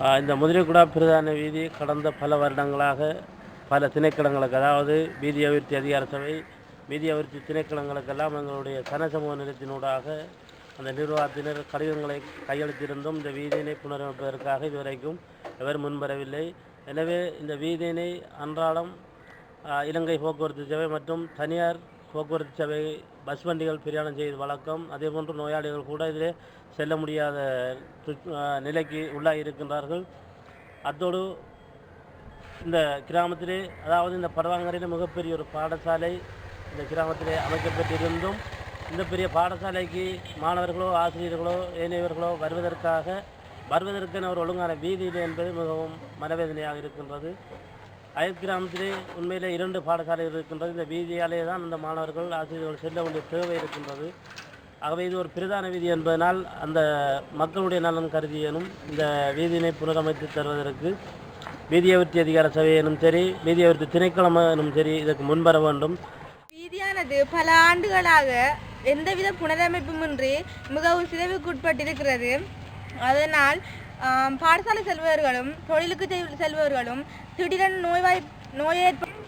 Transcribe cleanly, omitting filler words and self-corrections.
இந்த முதலிக்குடா பிரதான வீதி கடந்த பல வருடங்களாக பல திணைக்களங்களுக்கு, அதாவது வீதி அபிவிருத்தி அதிகார சபை, வீதி அபிவிருத்தி திணைக்களங்களுக்கெல்லாம் எங்களுடைய சமூக நிலையத்தினூடாக அந்த நிர்வாகத்தினர் கடிதங்களை கையெழுத்திருந்தும் இந்த வீதியினை புனரமைப்பதற்காக இதுவரைக்கும் எவர் முன்வரவில்லை. எனவே இந்த வீதியினை அன்றாடம் இலங்கை போக்குவரத்து சபை மற்றும் தனியார் போக்குவரத்து சபை பஸ் வண்டிகள் பிரயாணம் செய்து வழக்கம். அதேபோன்று நோயாளிகள் கூட இதிலே செல்ல முடியாத நிலைக்கு உள்ளாகி இருக்கின்றார்கள். அத்தோடு இந்த கிராமத்திலே, அதாவது இந்த படவாங்கரையில் மிகப்பெரிய ஒரு பாடசாலை இந்த கிராமத்திலே அமைக்கப்பட்டிருந்தும் இந்த பெரிய பாடசாலைக்கு மாணவர்களோ ஆசிரியர்களோ ஏனையவர்களோ வருவதற்கென ஒரு ஒழுங்கான வீதி இல்லை என்பது மிகவும் மனவேதனையாக இருக்கின்றது. அயல் கிராமத்திலே உண்மையிலே 2 பாடசாலைகள் இருக்கின்றது. இந்த வீதியாலே தான் அந்த மாணவர்கள் ஆசிரியர்கள் செல்ல வேண்டிய தேவை இருக்கின்றது. ஆகவே இது ஒரு பிரதான வீதி என்பதனால் அந்த மக்களுடைய நலன் கருதியனும் இந்த வீதியினை புனரமைத்து தருவதற்கு வீதி அபிவிருத்தி அதிகார சபையினும் சரி, வீதி அபிவிருத்தி திணைக்களமும் சரி இதற்கு முன்வர வேண்டும். வீதியானது பல ஆண்டுகளாக எந்தவித புனரமைப்புமின்றி மிகவும் சிதைவுக்குட்பட்டிருக்கிறது. அதனால் பாடசாலை செல்பவர்களும் தொழிலுக்கு செல்பவர்களும் திடீரென நோய் ஏற்படும்.